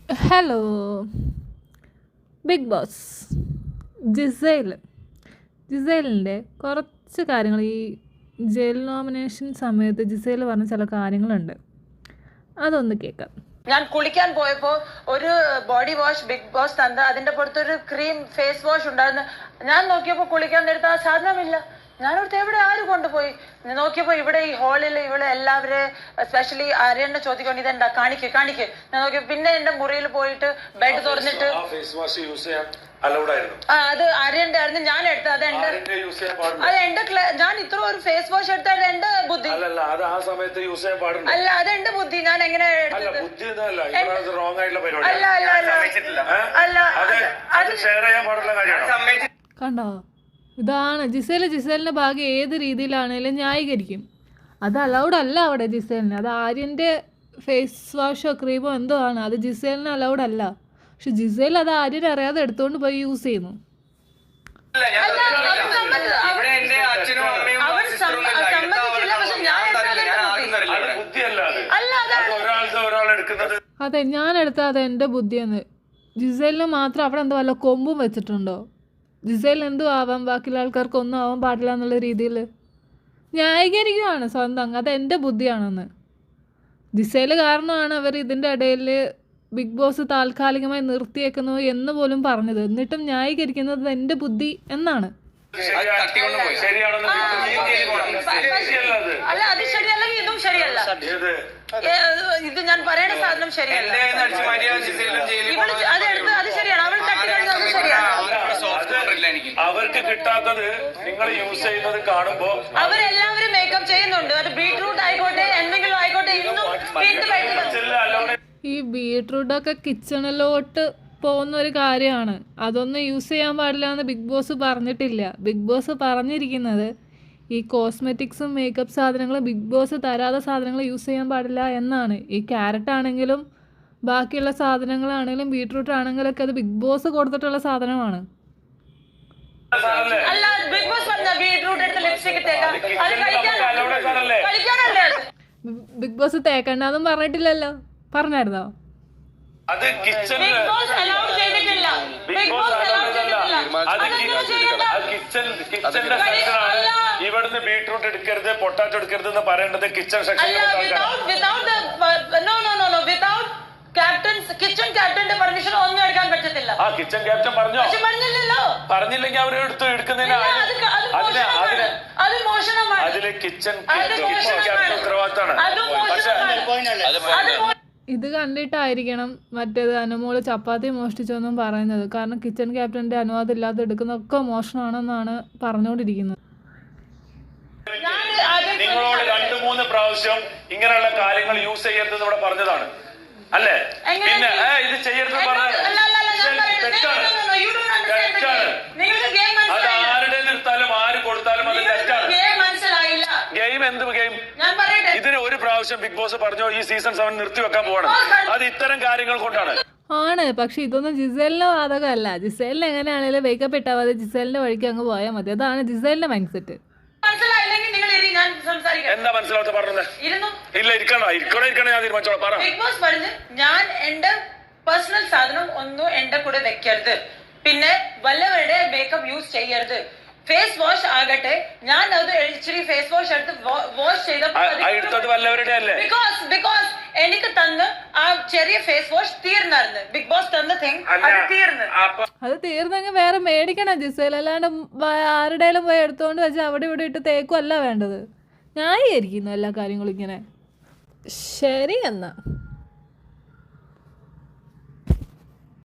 Hello. Big boss ജിസേലിൻ്റെ കുറച്ച് കാര്യങ്ങൾ ഈ ജയിൽ നോമിനേഷൻ സമയത്ത് ജിസേൽ പറഞ്ഞ ചില കാര്യങ്ങളുണ്ട്, അതൊന്ന് കേൾക്കാം. ഞാൻ കുളിക്കാൻ പോയപ്പോ ഒരു ബോഡി വാഷ് ബിഗ് ബോസ് തന്ന, അതിന്റെ പുറത്തൊരു ക്രീം ഫേസ് വാഷ് ഉണ്ടായിരുന്നു. ഞാൻ നോക്കിയപ്പോ കുളിക്കാൻ നേരത്തെ ആ സാധനമില്ല. ഞാനോടത്ത് എവിടെ ആര് കൊണ്ടുപോയി നോക്കിയപ്പോ ഇവിടെ ഈ ഹാളിൽ ഇവിടെ എല്ലാവരെ എസ്പെഷ്യലി ആര്യനെ ചോദിക്കൊണ്ട് ഇതെന്താ കാണിക്ക് ഞാൻ നോക്കിയപ്പോ പിന്നെ എന്റെ മുറിയിൽ പോയിട്ട് ബെഡ് തുറന്നിട്ട് അത് ആര്യന്റെ ആയിരുന്നു. ഞാൻ എടുത്തത് അത് എന്റെ ഞാൻ ഇത്ര ഒരു ഫേസ് വാഷ് എടുത്തത് എന്റെ ബുദ്ധി അല്ല, അത് എന്റെ ബുദ്ധി. ഞാൻ എങ്ങനെ കണ്ടോ? ഇതാണ് ജിസേലിൻ്റെ ഭാഗ്യം. ഏത് രീതിയിലാണേലും ന്യായീകരിക്കും. അത് അലൗഡ് അല്ല അവിടെ ജിസേലിന്. അത് ആര്യൻ്റെ ഫേസ് വാഷോ ക്രീമോ എന്തോ ആണ്, അത് ജിസേലിന് അലൗഡ് അല്ല. പക്ഷെ ജിസേൽ അത് ആര്യൻ അറിയാതെ എടുത്തുകൊണ്ട് പോയി യൂസ് ചെയ്യുന്നു. അതെ, ഞാൻ എടുത്ത അത് എൻ്റെ ബുദ്ധിയെന്ന്. ജിസേലിന് മാത്രം അവിടെ എന്തോ വല്ല കൊമ്പും വെച്ചിട്ടുണ്ടോ? ജിസേൽ എന്തും ആവാം, ബാക്കിയുള്ള ആൾക്കാർക്ക് ഒന്നും ആവാൻ പാടില്ല എന്നുള്ള രീതിയിൽ ന്യായീകരിക്കുകയാണ് സ്വന്തം. അത് എൻ്റെ ബുദ്ധിയാണെന്ന്. ജിസേൽ കാരണമാണ് അവർ ഇതിൻ്റെ ഇടയിൽ ബിഗ് ബോസ് താൽക്കാലികമായി നിർത്തിയേക്കുന്നു എന്ന് പോലും പറഞ്ഞത്. എന്നിട്ടും ന്യായീകരിക്കുന്നത് എൻ്റെ ബുദ്ധി എന്നാണ്. ഇത് ഞാൻ പറയണ സാധനം ശരിയല്ല. അത് ശരിയാണ്. അവൾ അവർക്ക് കിട്ടാത്തത് നിങ്ങൾ യൂസ് ചെയ്യുന്നത് കാണുമ്പോ അവരെല്ലാവരും മേക്കപ്പ് ചെയ്യുന്നുണ്ട്. അത് ബീട്രൂട്ട് ആയിക്കോട്ടെ എന്തെങ്കിലും ആയിക്കോട്ടെ. ഈ ബീട്രൂട്ടൊക്കെ കിച്ചണിലോട്ട് പോകുന്ന ഒരു കാര്യമാണ്. അതൊന്നും യൂസ് ചെയ്യാൻ പാടില്ല എന്ന് ബിഗ് ബോസ് പറഞ്ഞിട്ടില്ല. ബിഗ് ബോസ് പറഞ്ഞിരിക്കുന്നത് ഈ കോസ്മെറ്റിക്സും മേക്കപ്പ് സാധനങ്ങളും ബിഗ് ബോസ് തരാതെ സാധനങ്ങൾ യൂസ് ചെയ്യാൻ പാടില്ല എന്നാണ്. ഈ ക്യാരറ്റ് ആണെങ്കിലും ബാക്കിയുള്ള സാധനങ്ങളാണെങ്കിലും ബീട്രൂട്ട് ആണെങ്കിലും ഒക്കെ അത് ബിഗ് ബോസ് കൊടുത്തിട്ടുള്ള സാധനമാണ്. ബിഗ് ബോസ് തേക്കണ്ടെന്നും പറഞ്ഞിട്ടില്ലല്ലോ. പറഞ്ഞായിരുന്നോ? ഇവിടുന്ന് ബീട്രൂട്ട് എടുക്കരുത്, പൊട്ടാറ്റോ എടുക്കരുത് എന്ന് പറയേണ്ടത് കിച്ചൺ സെക്ഷനിൽ. കിച്ചൺ ക്യാപ്റ്റന്റെ പെർമിഷൻ ഒന്നും എടുക്കാൻ പറ്റത്തില്ല. ആ കിച്ചൺ ക്യാപ്റ്റൻ പറഞ്ഞോ? പറഞ്ഞില്ലെങ്കിൽ അവർ എടുക്കുന്നതിന് അതില് കിച്ചൺ ക്യാപ്റ്റൻ ഉത്തരവാദിത്തമാണ്. ഇത് കണ്ടിട്ടായിരിക്കണം മറ്റേത് അനുമോള് ചപ്പാത്തി മോഷ്ടിച്ചെന്നും പറയുന്നത്. കാരണം കിച്ചൺ ക്യാപ്റ്റന്റെ അനുവാദം ഇല്ലാതെ എടുക്കുന്നതൊക്കെ മോഷണമാണെന്നാണ് പറഞ്ഞുകൊണ്ടിരിക്കുന്നത്. നിങ്ങളോട് 2-3 പ്രാവശ്യം ഇങ്ങനെയുള്ള കാര്യങ്ങൾ യൂസ് ചെയ്യരുതെന്ന് ഇവിടെ പറഞ്ഞതാണ് അല്ലേ? പിന്നെ ഇത് ചെയ്യരുത് പറഞ്ഞത് തെറ്റാണ്. അത് ആരുടെ നിർത്താലും ആര് കൊടുത്താലും അത് തെറ്റാണ്. ഗെയിം എന്ത് ഗെയിം? ഇതിന് ഒരു പ്രാവശ്യം ബിഗ് ബോസ് പറഞ്ഞോ ഈ സീസൺ 7 നിർത്തിവെക്കാൻ പോകണം. അത് ഇത്തരം കാര്യങ്ങൾ കൊണ്ടാണ്. ആണ്. പക്ഷെ ഇതൊന്നും ജിസേലിന്റെ ബാധകമല്ല. ജിസേലിന് എങ്ങനെയാണെങ്കിലും വേക്കപ്പ് ഇട്ടാൽ മതി, ജിസേലിന്റെ വഴിക്ക് അങ്ങ് പോയാൽ മതി. അതാണ് ജിസേലിന്റെ മൈൻഡ് സെറ്റ്. എന്താ മനസ്സിലാവാത്ത പറഞ്ഞത്? ഇല്ല, ഇരിക്കണോ ഞാൻ തീരുമാനിച്ചോളാം. പറ. ബിഗ് ബോസ് പറഞ്ഞു ഞാൻ എന്റെ പേഴ്സണൽ സാധനം ഒന്നും എന്റെ കൂടെ വെക്കരുത്, പിന്നെ വല്ലവരുടെ മേക്കപ്പ് യൂസ് ചെയ്യരുത്. ഫേസ് വാഷ് ആകട്ടെ, ഞാൻ അത് ഇച്ചിരി ഫേസ് വാഷ് എടുത്ത് വാഷ് ചെയ്തപ്പോൾ വല്ലവരുടെ അല്ലേ? ബിക്കോസ് എനിക്ക് തന്ന് ആ ചെറിയ ഫേസ് വാഷ് തീർന്നായിരുന്നു. ബിഗ് ബോസ് തന്ന തിങ് അത് തീർന്നെങ്കിൽ വേറെ മേടിക്കണം ജിസേൽ. അല്ലാണ്ട് ആരുടെയും പോയി എടുത്തോണ്ട് വെച്ചാൽ അവിടെ ഇവിടെ ഇട്ട് തേക്കും അല്ല വേണ്ടത്. ന്യായീകരിക്കുന്നു എല്ലാ കാര്യങ്ങളും ഇങ്ങനെ. ശരി എന്നാ.